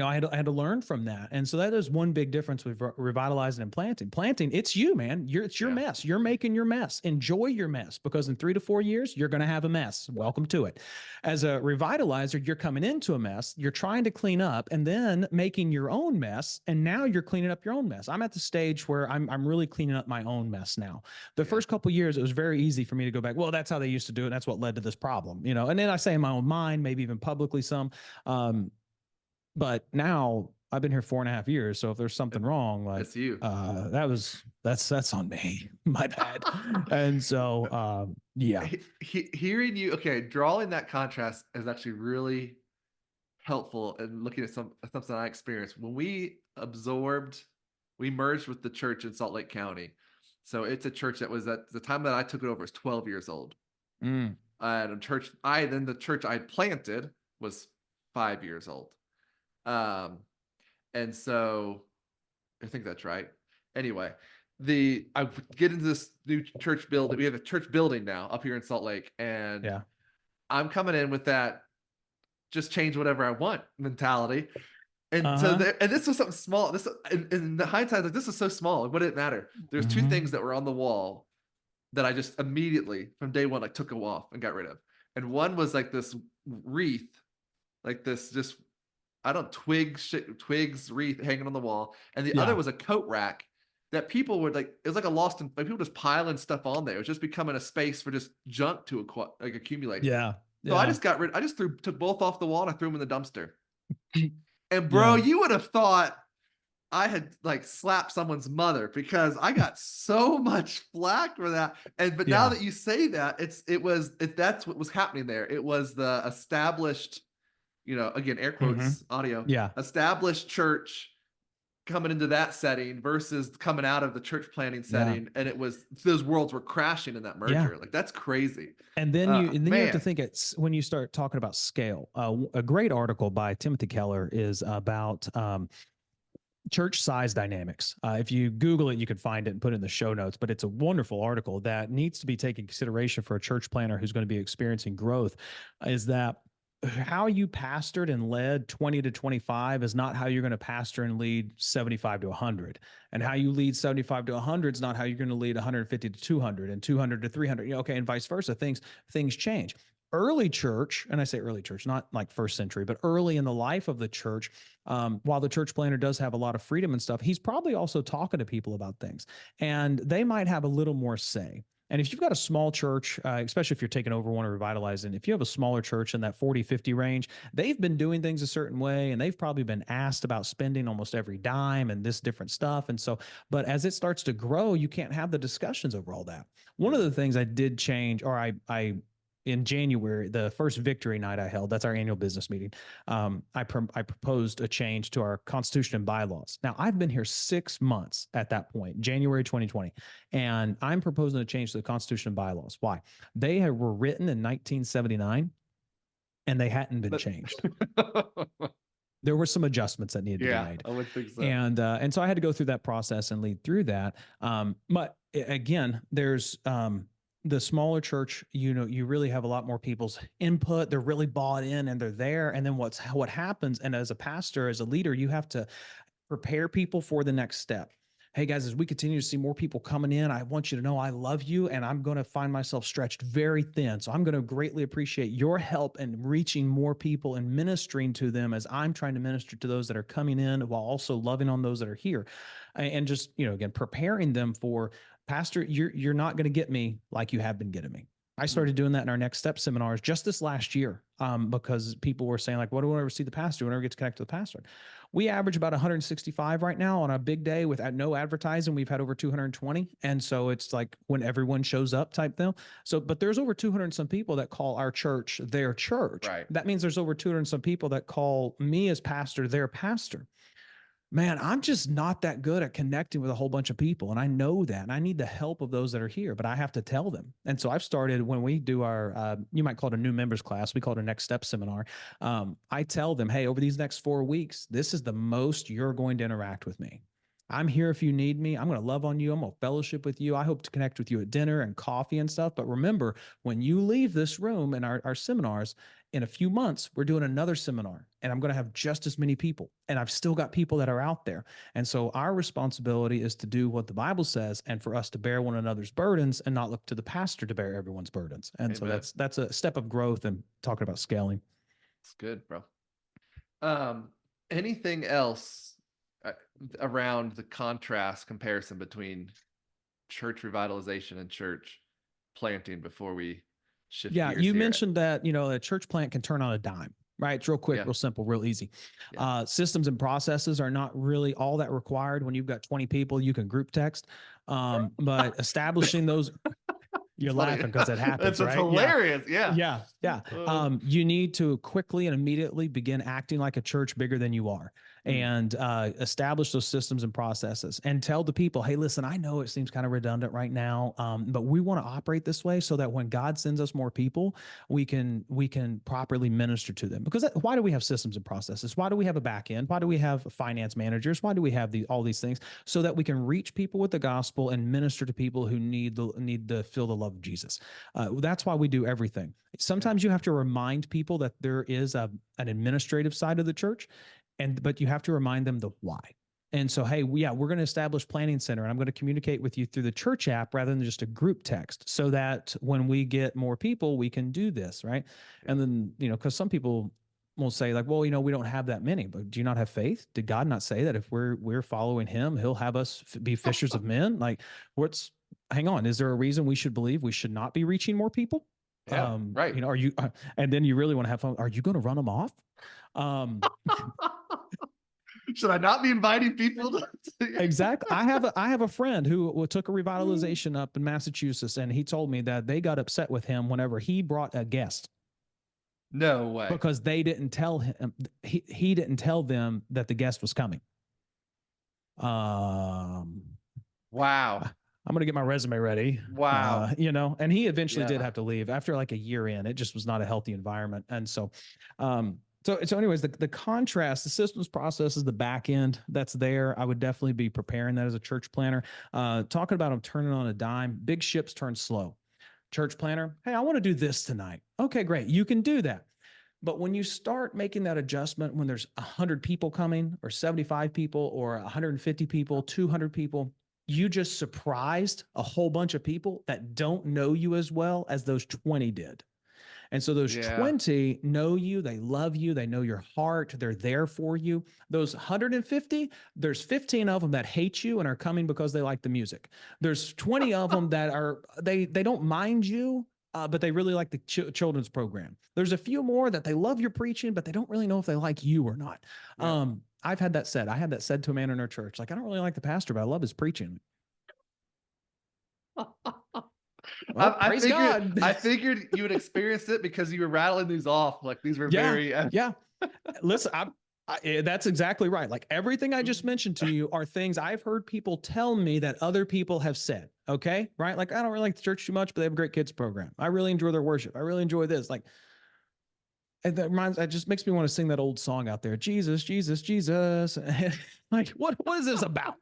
I had to learn from that. And so that is one big difference with revitalizing and planting. Planting, it's you, man. It's your mess. You're making your mess. Enjoy your mess, because in 3 to 4 years, you're going to have a mess. Welcome to it. As a revitalizer, you're coming into a mess. You're trying to clean up and then making your own mess. And now you're cleaning up your own mess. I'm at the stage where I'm really cleaning up my own mess now. The first couple of years, it was very easy for me to go back. Well, that's how they used to do it. And that's what led to this problem, and then I say in my own mind, maybe even publicly some, but now I've been here 4.5 years. So if there's something wrong, like it's you. That's on me. My bad. And so yeah. Hearing you, drawing that contrast is actually really helpful in looking at something I experienced when we merged with the church in Salt Lake County. So it's a church that was at the time that I took it over was 12 years old. And the church I planted was 5 years old. And so I think that's right. Anyway, I get into this new church building. We have a church building now up here in Salt Lake, and I'm coming in with that just change whatever I want mentality. And so and this was something small. This in the hindsight, like, this is so small. What did it matter? There's 2 things that were on the wall that I just immediately from day one like took off and got rid of. And one was like this wreath, like this just twigs wreath hanging on the wall. And the other was a coat rack that people would like, it was like a lost, like people just piling stuff on there. It was just becoming a space for just junk to accumulate. Yeah. So I just took both off the wall and I threw them in the dumpster. And bro, you would have thought I had like slapped someone's mother, because I got so much flack for that. But now that you say that, that's what was happening there. It was the established, again, air quotes, audio, established church coming into that setting versus coming out of the church planting setting. And those worlds were crashing in that merger. Like, that's crazy. And then you have to think when you start talking about scale. A great article by Tim Keller is about church size dynamics. If you Google it, you can find it and put it in the show notes, but it's a wonderful article that needs to be taken consideration for a church planner who's going to be experiencing growth, is that how you pastored and led 20 to 25 is not how you're going to pastor and lead 75 to 100. And how you lead 75 to 100 is not how you're going to lead 150 to 200 and 200 to 300. And vice versa. Things change. Early church, and I say early church, not like first century, but early in the life of the church, while the church planner does have a lot of freedom and stuff, he's probably also talking to people about things. And they might have a little more say. And if you've got a small church, especially if you're taking over one or revitalizing, if you have a smaller church in that 40, 50 range, they've been doing things a certain way, and they've probably been asked about spending almost every dime and this different stuff. And so, but as it starts to grow, you can't have the discussions over all that. One of the things I did change, or I in January, the first victory night I held, that's our annual business meeting, I proposed a change to our constitution and bylaws. Now, I've been here 6 months at that point, January 2020, and I'm proposing a change to the constitution and bylaws. Why? They were written in 1979, and they hadn't been changed. There were some adjustments that needed to be Yeah, made. I would think so. And so I had to go through that process and lead through that. But again, there's the smaller church, you really have a lot more people's input. They're really bought in and they're there. And then what happens, and as a pastor, as a leader, you have to prepare people for the next step. Hey guys, as we continue to see more people coming in, I want you to know I love you and I'm going to find myself stretched very thin. So I'm going to greatly appreciate your help in reaching more people and ministering to them as I'm trying to minister to those that are coming in while also loving on those that are here. And just, again, preparing them for, Pastor, you're not going to get me like you have been getting me. I started doing that in our Next Step seminars just this last year, because people were saying like, what do I ever see the pastor? Whenever I get to connect to the pastor? We average about 165 right now on a big day with no advertising. We've had over 220. And so it's like when everyone shows up type thing. So, but there's over 200 and some people that call our church their church. Right. That means there's over 200 and some people that call me as pastor their pastor. Man, I'm just not that good at connecting with a whole bunch of people. And I know that. And I need the help of those that are here, but I have to tell them. And so I've started, when we do our, you might call it a new members class, we call it a Next Step seminar. I tell them, hey, over these next 4 weeks, this is the most you're going to interact with me. I'm here if you need me. I'm going to love on you. I'm going to fellowship with you. I hope to connect with you at dinner and coffee and stuff. But remember, when you leave this room in our seminars, in a few months, we're doing another seminar and I'm going to have just as many people. And I've still got people that are out there. And so our responsibility is to do what the Bible says and for us to bear one another's burdens and not look to the pastor to bear everyone's burdens. And Amen. so that's a step of growth and talking about scaling. It's good, bro. Anything else around the contrast comparison between church revitalization and church planting before we shift gears you here? mentioned that, a church plant can turn on a dime, right? It's real quick, real simple, real easy. Systems and processes are not really all that required. When you've got 20 people, you can group text, but establishing those, you're laughing because it happens, right? It's hilarious. Yeah. You need to quickly and immediately begin acting like a church bigger than you are, and establish those systems and processes and tell the people, hey, listen, I know it seems kind of redundant right now, but we want to operate this way so that when God sends us more people, we can properly minister to them. Because why do we have systems and processes? Why do we have a back end? Why do we have finance managers? Why do we have all these things? So that we can reach people with the gospel and minister to people who need to feel the love of Jesus. That's why we do everything. Sometimes you have to remind people that there is an administrative side of the church, but you have to remind them the why. And so, hey, we're going to establish Planning Center, and I'm going to communicate with you through the church app rather than just a group text, so that when we get more people, we can do this, right? And then, because some people will say like, well, we don't have that many, but do you not have faith? Did God not say that if we're following him, he'll have us be fishers of men? Like, hang on, is there a reason we should believe we should not be reaching more people? Yeah, right. Are you, and then you really want to have fun. Are you going to run them off? Should I not be inviting people? Exactly. I have a friend who took a revitalization up in Massachusetts, and he told me that they got upset with him whenever he brought a guest. No way. Because they didn't tell him, he didn't tell them that the guest was coming. Wow. I'm going to get my resume ready. Wow. And he eventually did have to leave after like a year in. It just was not a healthy environment. And so, so anyways, the contrast, the systems processes, the back end that's there, I would definitely be preparing that as a church planner. Talking about them turning on a dime, big ships turn slow. Church planner, hey, I want to do this tonight. Okay, great. You can do that. But when you start making that adjustment, when there's 100 people coming or 75 people or 150 people, 200 people, you just surprised a whole bunch of people that don't know you as well as those 20 did. And so those 20 know you, they love you, they know your heart, they're there for you. Those 150, there's 15 of them that hate you and are coming because they like the music. There's 20 of them that they don't mind you, but they really like the children's program. There's a few more that they love your preaching, but they don't really know if they like you or not. Yeah. I've had that said. I had that said to a man in our church. Like, I don't really like the pastor, but I love his preaching. Well, praise God. I figured you would experience it because you were rattling these off. Like these were very. Listen, that's exactly right. Like everything I just mentioned to you are things I've heard people tell me that other people have said. Okay. Right. Like, I don't really like the church too much, but they have a great kids program. I really enjoy their worship. I really enjoy this. Like, And it just makes me want to sing that old song out there. Jesus, Jesus, Jesus. Like, what is this about?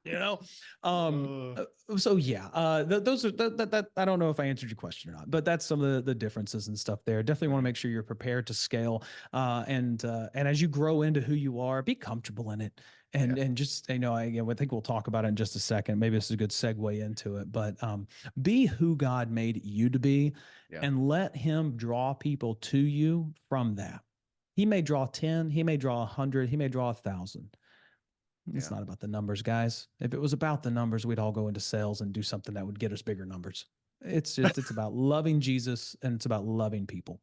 So yeah, those are that I don't know if I answered your question or not, but that's some of the differences and stuff there. Definitely want to make sure you're prepared to scale. And as you grow into who you are, be comfortable in it. And just, I think we'll talk about it in just a second. Maybe this is a good segue into it, but be who God made you to be, and let him draw people to you from that. He may draw 10, he may draw 100, he may draw 1,000. It's not about the numbers, guys. If it was about the numbers, we'd all go into sales and do something that would get us bigger numbers. It's about loving Jesus, and it's about loving people.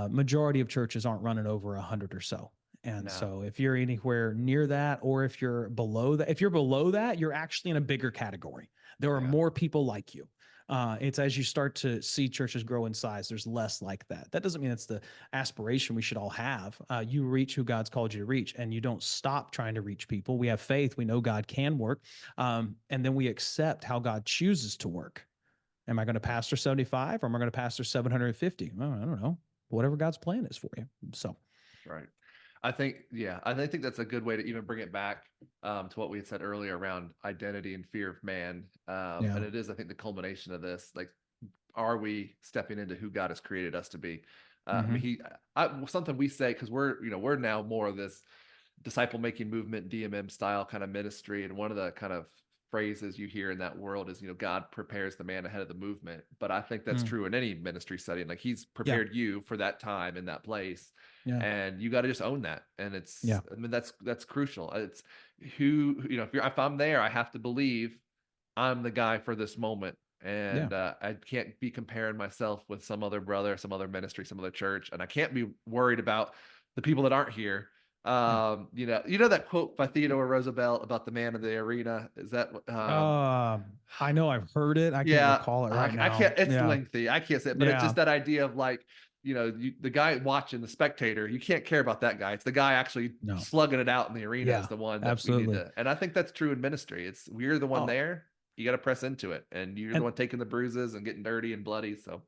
Majority of churches aren't running over 100 or so. And so if you're anywhere near that, or if you're below that, you're actually in a bigger category. There are more people like you. It's as you start to see churches grow in size, there's less like that. That doesn't mean it's the aspiration we should all have. You reach who God's called you to reach, and you don't stop trying to reach people. We have faith. We know God can work. And then we accept how God chooses to work. Am I going to pastor 75, or am I going to pastor 750? Well, I don't know. Whatever God's plan is for you. So, right. I think that's a good way to even bring it back to what we had said earlier around identity and fear of man. And it is, I think, the culmination of this. Like, are we stepping into who God has created us to be? I mean, something we say, because we're now more of this disciple making movement, DMM style kind of ministry, and one of the kind of phrases you hear in that world is, God prepares the man ahead of the movement. But I think that's true in any ministry setting. Like, he's prepared you for that time in that place. And you got to just own that. And I mean, that's crucial. It's if I'm there, I have to believe I'm the guy for this moment. And I can't be comparing myself with some other brother, some other ministry, some other church. And I can't be worried about the people that aren't here. That quote by Theodore Roosevelt about the man in the arena. Is that? I know I've heard it. I can't recall it right now. I can't. It's lengthy. I can't say it, but it's just that idea of like, the guy watching, the spectator. You can't care about that guy. It's the guy actually slugging it out in the arena is the one that we need to. And I think that's true in ministry. We're the one there. You got to press into it, and you're the one taking the bruises and getting dirty and bloody. So.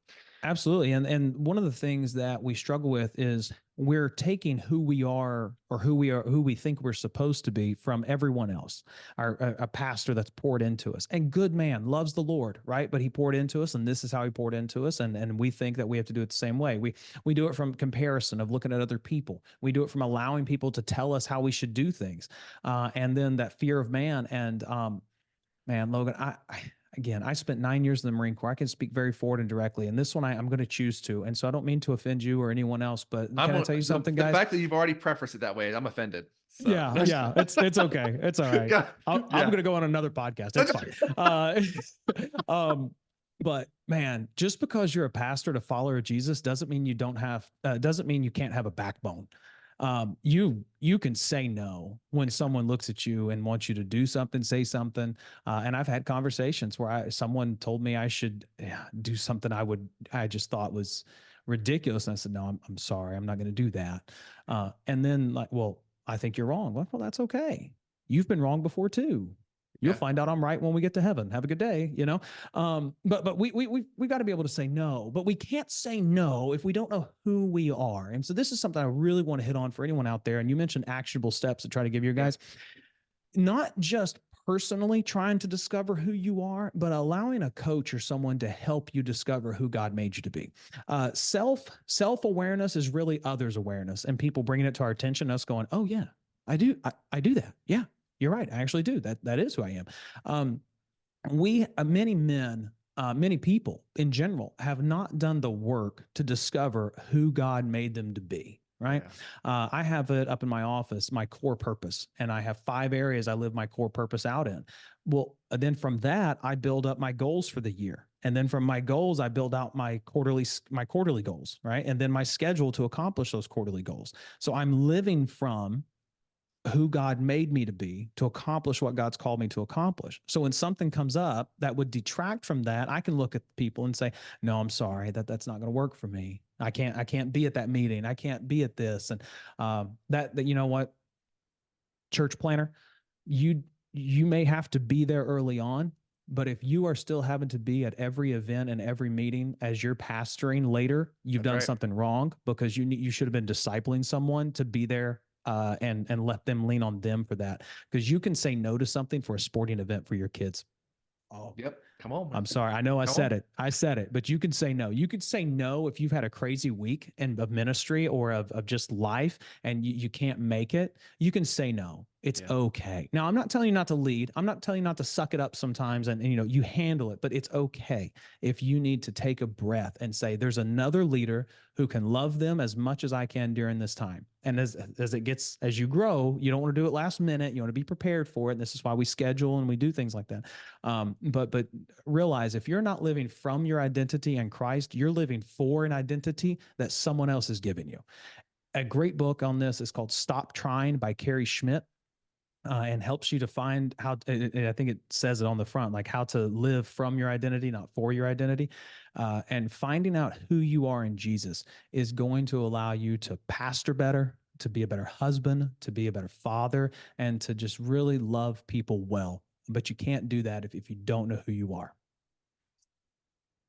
Absolutely. And one of the things that we struggle with is we're taking who we are, or who we think we're supposed to be, from everyone else. A pastor that's poured into us, and good man, loves the Lord, right? But he poured into us, and this is how he poured into us. And we think that we have to do it the same way. We do it from comparison of looking at other people. We do it from allowing people to tell us how we should do things. And then that fear of man. And man, Logan, I spent 9 years in the Marine Corps. I can speak very forward and directly. And this one I'm going to choose to. And so I don't mean to offend you or anyone else, but can I tell you something, guys? The fact that you've already prefaced it that way, I'm offended. So. Yeah. It's okay. It's all right. I'm going to go on another podcast. It's fine. But man, just because you're a pastor, to follower of Jesus, doesn't mean you can't have a backbone. You can say no when someone looks at you and wants you to do something, say something. And I've had conversations where someone told me I should do something I just thought was ridiculous. And I said, no, I'm sorry. I'm not going to do that. And then like, well, I think you're wrong. Well, that's okay. You've been wrong before too. You'll find out I'm right when we get to heaven. Have a good day, But we got to be able to say no. But we can't say no if we don't know who we are. And so this is something I really want to hit on for anyone out there. And you mentioned actionable steps to try to give your guys, not just personally trying to discover who you are, but allowing a coach or someone to help you discover who God made you to be. Self-awareness is really others awareness, and people bringing it to our attention, us going, oh yeah, I do that. Yeah. You're right. I actually do. That is who I am. Many people in general have not done the work to discover who God made them to be. Right. Yeah. I have it up in my office, my core purpose, and I have 5 areas I live my core purpose out in. Well, then from that, I build up my goals for the year. And then from my goals, I build out my quarterly goals. Right. And then my schedule to accomplish those quarterly goals. So I'm living from who God made me to be to accomplish what God's called me to accomplish. So when something comes up that would detract from that, I can look at people and say, no, I'm sorry, that's not going to work for me. I can't be at that meeting. I can't be at this. And that you know what, church planner, you may have to be there early on, But if you are still having to be at every event and every meeting as you're pastoring later, you've That's done right. something wrong, because you should have been discipling someone to be there, and let them lean on them for that. Because you can say no to something for a sporting event for your kids. Oh, Yep. Come on, man. I'm sorry. I know I Come said on. it. I said it, but you can say no. You could say no if you've had a crazy week of ministry or of just life, and you can't make it. You can say no. It's Yeah. okay. Now, I'm not telling you not to lead. I'm not telling you not to suck it up sometimes, and you handle it, but it's okay if you need to take a breath and say, there's another leader who can love them as much as I can during this time. And as you grow, you don't want to do it last minute. You want to be prepared for it. And this is why we schedule and we do things like that. But realize, if you're not living from your identity in Christ, you're living for an identity that someone else is giving you. A great book on this is called Stop Trying by Cary Schmidt. And helps you to find how, I think it says it on the front, like how to live from your identity, not for your identity. And finding out who you are in Jesus is going to allow you to pastor better, to be a better husband, to be a better father, and to just really love people well. But you can't do that if you don't know who you are.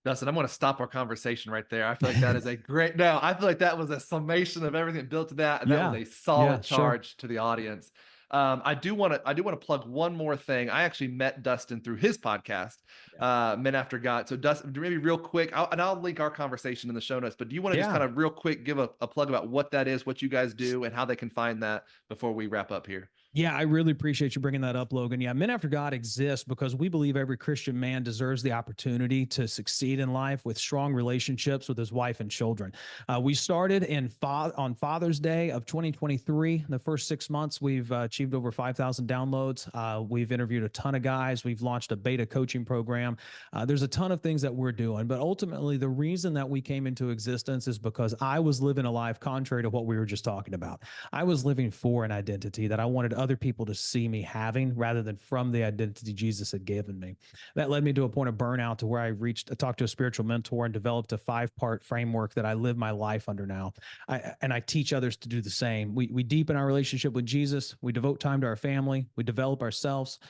Dustin, I'm going to stop our conversation right there. I feel like that is a great. No, I feel like that was a summation of everything built to that, and that was Yeah. a solid Yeah, sure. charge to the audience. I do want to plug one more thing. I actually met Dustin through his podcast, Yeah. Men After God. So, Dustin, maybe real quick, I'll link our conversation in the show notes. But do you want to just Yeah. kind of real quick give a plug about what that is, what you guys do, and how they can find that before we wrap up here? Yeah, I really appreciate you bringing that up, Logan. Yeah, Men After God exists because we believe every Christian man deserves the opportunity to succeed in life with strong relationships with his wife and children. We started on Father's Day of 2023. The first 6 months, we've achieved over 5,000 downloads. We've interviewed a ton of guys. We've launched a beta coaching program. There's a ton of things that we're doing, but ultimately, the reason that we came into existence is because I was living a life contrary to what we were just talking about. I was living for an identity that I wanted other people to see me having rather than from the identity Jesus had given me. That led me to a point of burnout, to where I talked to a spiritual mentor and developed a 5-part framework that I live my life under now. I teach others to do the same. We deepen our relationship with Jesus. We devote time to our family. We develop ourselves.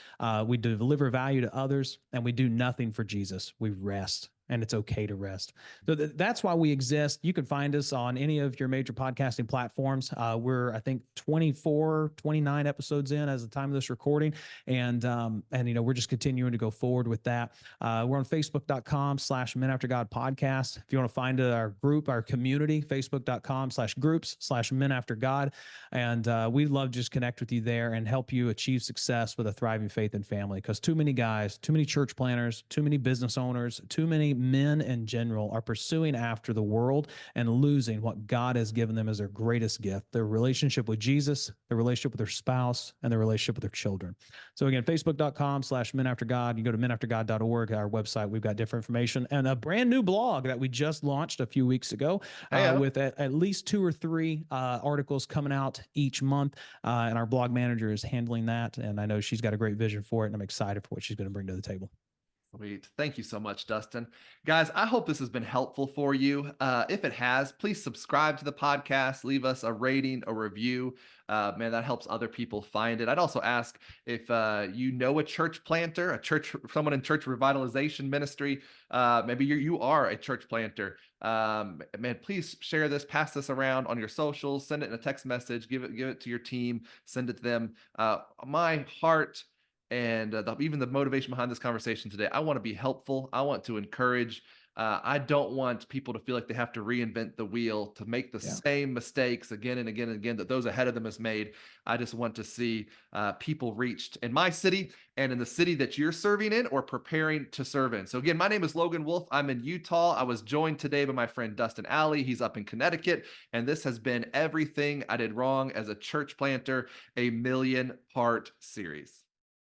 We deliver value to others, and we do nothing for Jesus. We rest. And it's okay to rest. So that's why we exist. You can find us on any of your major podcasting platforms. We're, I think, 24, 29 episodes in as the time of this recording. And we're just continuing to go forward with that. We're on Facebook.com/Men After God podcast. If you want to find our group, our community, Facebook.com/groups/Men After God. And we'd love to just connect with you there and help you achieve success with a thriving faith and family. Because too many guys, too many church planners, too many business owners, too many men in general are pursuing after the world and losing what God has given them as their greatest gift: their relationship with Jesus, their relationship with their spouse, and their relationship with their children. So again, Facebook.com/Men After God. You go to menaftergod.org, our website. We've got different information and a brand new blog that we just launched a few weeks ago, Hey, with at least 2 or 3 articles coming out each month. And our blog manager is handling that. And I know she's got a great vision for it, and I'm excited for what she's going to bring to the table. Sweet. Thank you so much, Dustin. Guys, I hope this has been helpful for you. If it has, please subscribe to the podcast, leave us a rating, a review. Man, that helps other people find it. I'd also ask if you know a church planter, someone in church revitalization ministry. Maybe you are a church planter. Man, please share this, pass this around on your socials, send it in a text message, give it to your team, send it to them. My heart and even the motivation behind this conversation today, I want to be helpful. I want to encourage. I don't want people to feel like they have to reinvent the wheel to make the Yeah. same mistakes again and again and again that those ahead of them has made. I just want to see people reached in my city and in the city that you're serving in or preparing to serve in. So again, my name is Logan Wolf. I'm in Utah. I was joined today by my friend Dustin Alley. He's up in Connecticut. And this has been Everything I Did Wrong as a Church Planter, a 1,000,000-part series.